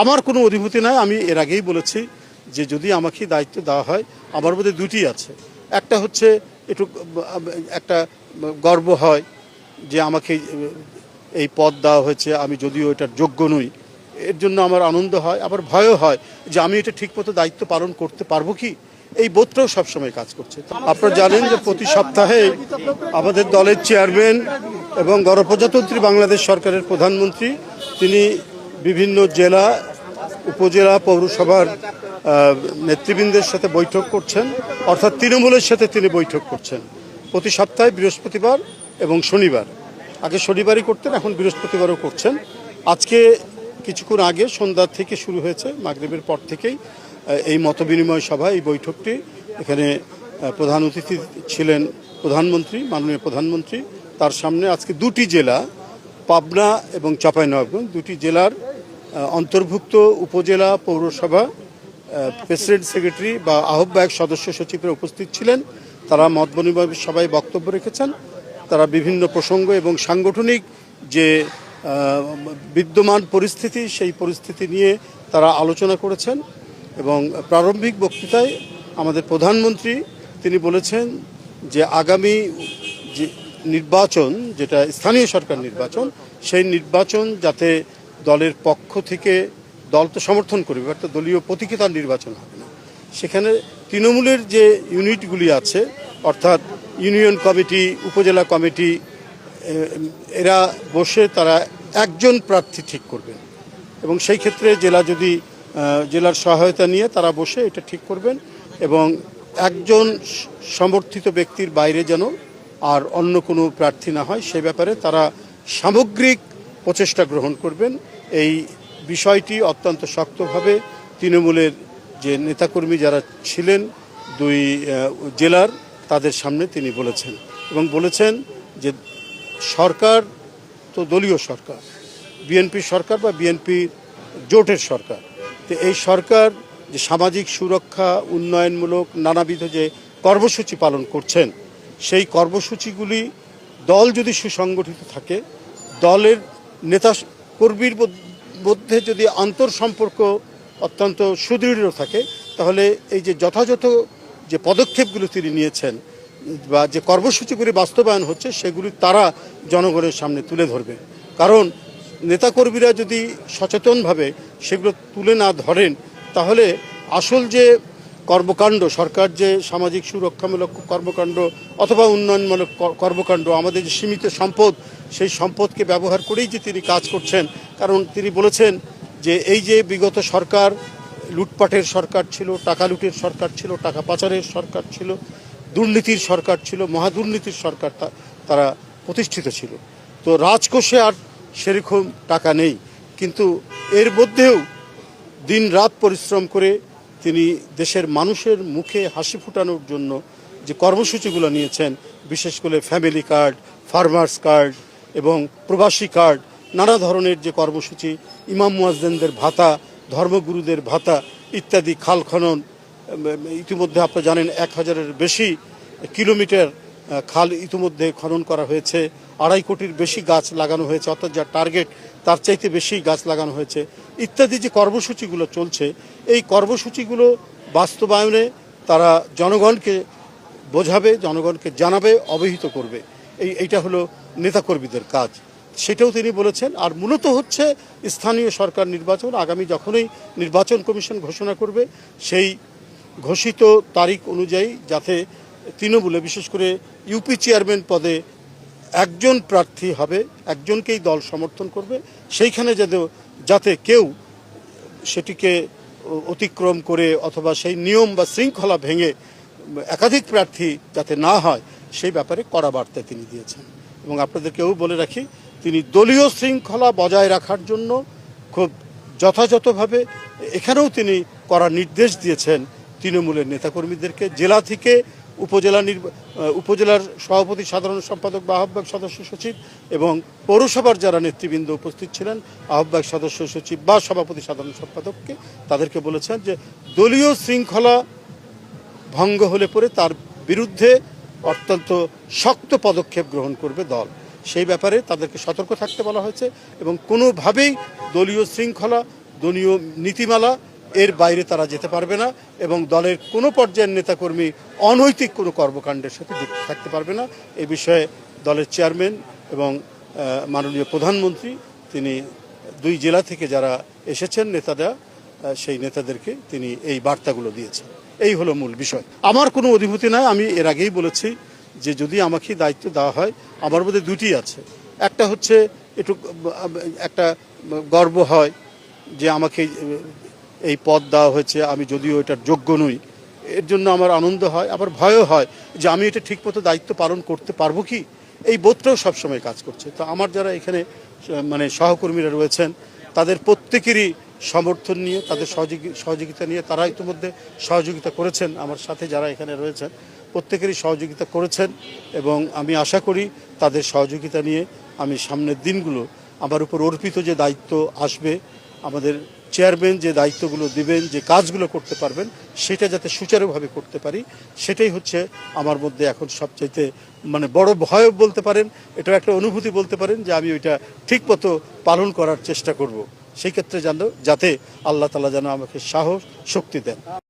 আমার কোনো অধিভূতি নাই। আমি এর আগেই বলেছি যে যদি আমাকে দায়িত্ব দেওয়া হয়, আমার মধ্যে দুটি আছে। একটা হচ্ছে একটু একটা গর্ব হয় যে আমাকে এই পদ দেওয়া হয়েছে, আমি যদিও এটার যোগ্য নই, এর জন্য আমার আনন্দ হয়। আবার ভয়ও হয় যে আমি এটা ঠিকমতো দায়িত্ব পালন করতে পারবো কি, এই বোধটাও সবসময় কাজ করছে। আপনারা জানেন যে প্রতি সপ্তাহে আমাদের দলের চেয়ারম্যান এবং গণপ্রজাতন্ত্রী বাংলাদেশ সরকারের প্রধানমন্ত্রী তিনি বিভিন্ন জেলা, উপজেলা, পৌরসভার নেতৃবৃন্দের সাথে বৈঠক করছেন, অর্থাৎ তৃণমূলের সাথে তিনি বৈঠক করছেন প্রতি সপ্তাহে বৃহস্পতিবার এবং শনিবার। আগে শনিবারই করতেন, এখন বৃহস্পতিবারও করছেন। আজকে কিছুক্ষণ আগে সন্ধ্যা থেকে শুরু হয়েছে, মাগরিবের পর থেকেই এই মতবিনিময় সভা, এই বৈঠকটি। এখানে প্রধান অতিথি ছিলেন প্রধানমন্ত্রী, মাননীয় প্রধানমন্ত্রী। তার সামনে আজকে দুটি জেলা, পাবনা এবং চাঁপাইনবাবগঞ্জ, দুটি জেলার অন্তর্ভুক্ত উপজেলা, পৌরসভা প্রেসিডেন্ট, সেক্রেটারি বা আহ্বায়ক সদস্য সচিবরা উপস্থিত ছিলেন। তারা মত বিনিময় সভায় বক্তব্য রেখেছেন। তারা বিভিন্ন প্রসঙ্গ এবং সাংগঠনিক যে বিদ্যমান পরিস্থিতি, সেই পরিস্থিতি নিয়ে তারা আলোচনা করেছেন। এবং প্রারম্ভিক বক্তৃতায় আমাদের প্রধানমন্ত্রী তিনি বলেছেন যে আগামী যে নির্বাচন, যেটা স্থানীয় সরকার নির্বাচন, সেই নির্বাচন যাতে দলের পক্ষ থেকে, দল তো সমর্থন করবে, অর্থাৎ দলীয় প্রতীকে তার নির্বাচন হবে না, সেখানে তৃণমূলের যে ইউনিটগুলি আছে, অর্থাৎ ইউনিয়ন কমিটি, উপজেলা কমিটি, এরা বসে তারা একজন প্রার্থী ঠিক করবেন এবং সেই ক্ষেত্রে জেলার সহায়তা নিয়ে তারা বসে এটা ঠিক করবেন এবং একজন সমর্থিত ব্যক্তির বাইরে যেন আর অন্য কোনো প্রার্থী না হয়, সে ব্যাপারে তারা সামগ্রিক প্রচেষ্টা গ্রহণ করবেন। এই বিষয়টি অত্যন্ত শক্তভাবে তৃণমূলের যে নেতাকর্মী যারা ছিলেন দুই জেলার, তাদের সামনে তিনি বলেছেন এবং বলেছেন যে সরকার তো দলীয় সরকার, বিএনপি সরকার বা বিএনপি জোটের সরকার। তো এই সরকার যে সামাজিক সুরক্ষা, উন্নয়নমূলক নানাবিধ যে কর্মসূচি পালন করছেন, সেই কর্মসূচিগুলি দল যদি সুসংগঠিত থাকে, দলের নেতা কর্মীর মধ্যে যদি আন্তঃসম্পর্ক অত্যন্ত সুদৃঢ় থাকে, তাহলে এই যে যথাযথ যে পদক্ষেপগুলো তিনি নিয়েছেন বা যে কর্মসূচিগুলি বাস্তবায়ন হচ্ছে, সেগুলি তারা জনগণের সামনে তুলে ধরবে। কারণ নেতাকর্মীরা যদি সচেতনভাবে সেগুলো তুলে না ধরেন, তাহলে আসল যে কর্মকাণ্ড, সরকার যে সামাজিক সুরক্ষামূলক কর্মকাণ্ড অথবা উন্নয়নমূলক কর্মকাণ্ড, আমাদের যে সীমিত সম্পদ, সেই সম্পদকে ব্যবহার করেই যে তিনি কাজ করছেন। কারণ তিনি বলেছেন যে এই যে বিগত সরকার লুটপাটের সরকার ছিল, টাকা লুটের সরকার ছিল, টাকা পাচারের সরকার ছিল, দুর্নীতির সরকার ছিল, মহাদুর্নীতির সরকার তারা প্রতিষ্ঠিত ছিল। তো রাজকোষে আর সেরকম টাকা নেই, কিন্তু এর মধ্যেও দিন রাত পরিশ্রম করে তিনি দেশের মানুষের মুখে হাসি ফোটানোর জন্য যে কর্মসূচিগুলো নিয়েছেন, বিশেষ করে ফ্যামিলি কার্ড, ফার্মার্স কার্ড এবং প্রবাসী কার্ড, নানা ধরনের যে কর্মসূচি, ইমাম মুয়াজ্জিনদের ভাতা, ধর্মগুরুদের ভাতা ইত্যাদি, খাল খনন, ইতিমধ্যে আপনারা জানেন 1000-এর বেশি কিলোমিটার খাল ইতিমধ্যে খনন করা হয়েছে, 2.5 কোটির বেশি গাছ লাগানো হয়েছে, অর্থাৎ যা টার্গেট তার চাইতে বেশি গাছ লাগানো হয়েছে ইত্যাদি যে কর্মসূচিগুলো চলছে, এই কর্মসূচিগুলো বাস্তবায়নে তারা জনগণকে বোঝাবে, জনগণকে জানাবে, অবহিত করবে। এইটা হলো নেতাকর্মীদের কাজ, সেটাও তিনি বলেছেন। আর মূলত হচ্ছে স্থানীয় সরকার নির্বাচন আগামী যখনই নির্বাচন কমিশন ঘোষণা করবে, সেই ঘোষিত তারিখ অনুযায়ী যাতে তৃণমূলে বিশেষ করে ইউপি চেয়ারম্যান পদে একজন প্রার্থী হবে, একজনকেই দল সমর্থন করবে, সেইখানে যাতে কেউ সেটিকে অতিক্রম করে অথবা সেই নিয়ম বা শৃঙ্খলা ভেঙে একাধিক প্রার্থী যাতে না হয়, সেই ব্যাপারে কড়া বার্তা তিনি দিয়েছেন। এবং আপনাদেরকেও বলে রাখি, তিনি দলীয় শৃঙ্খলা বজায় রাখার জন্য খুব যথাযথভাবে এখানেও তিনি কড়া নির্দেশ দিয়েছেন তৃণমূলের নেতাকর্মীদেরকে। জেলা থেকে উপজেলার সভাপতি, সাধারণ সম্পাদক বা আহ্বায়ক সদস্য সচিব এবং পৌরসভার যারা নেতৃবৃন্দ উপস্থিত ছিলেন, আহ্বায়ক সদস্য সচিব বা সভাপতি, সাধারণ সম্পাদককে তাদেরকে বলেছেন যে দলীয় শৃঙ্খলা ভঙ্গ হলে পরে তার বিরুদ্ধে অত্যন্ত শক্ত পদক্ষেপ গ্রহণ করবে দল। সেই ব্যাপারে তাদেরকে সতর্ক থাকতে বলা হয়েছে এবং কোনোভাবেই দলীয় শৃঙ্খলা দলীয় নীতিমালা এর বাইরে তারা যেতে পারবে না এবং দলের কোনো পর্যায়ের নেতাকর্মী অনৈতিক কোনো কর্মকাণ্ডের সাথে যুক্ত থাকতে পারবে না। এ বিষয়ে দলের চেয়ারম্যান এবং মাননীয় প্রধানমন্ত্রী তিনি 2 জেলা থেকে যারা এসেছেন নেতারা, সেই নেতাদেরকে তিনি এই বার্তাগুলো দিয়েছেন। এই হলো মূল বিষয়। আমার কোনো অধিভূতি নাই। আমি এর আগেই বলেছি যে যদি আমাকে দায়িত্ব দেওয়া হয়, আমার মধ্যে দুটি আছে। একটা হচ্ছে একটু একটা গর্ব হয় যে আমাকে এই পদ দেওয়া হয়েছে, আমি যদিও এটার যোগ্য নই, এর জন্য আমার আনন্দ হয়, আবার ভয়ও হয় যে আমি এটা ঠিকমতো দায়িত্ব পালন করতে পারবো কি, এই বোধটাও সবসময় কাজ করছে। তো আমার যারা এখানে মানে সহকর্মীরা রয়েছেন তাদের প্রত্যেকেরই সমর্থন নিয়ে, তাদের সহযোগিতা নিয়ে, তারা ইতিমধ্যে সহযোগিতা করেছেন, আমার সাথে যারা এখানে রয়েছেন প্রত্যেকেরই সহযোগিতা করেছেন এবং আমি আশা করি তাদের সহযোগিতা নিয়ে আমি সামনের দিনগুলো আমার উপর অর্পিত যে দায়িত্ব আসবে, আমাদের চেয়ারম্যান যে দায়িত্বগুলো দিবেন, যে কাজগুলো করতে পারবেন, সেটা যাতে সুচারুভাবে করতে পারি, সেটাই হচ্ছে আমার মধ্যে এখন সবচাইতে মানে বড় ভয় বলতে পারেন, এটা একটা অনুভূতি বলতে পারেন যে আমি ওইটা ঠিকমতো পালন করার চেষ্টা করব। সেই ক্ষেত্রে যাতে আল্লাহ তাআলা যেন আমাকে সাহস শক্তি দেন।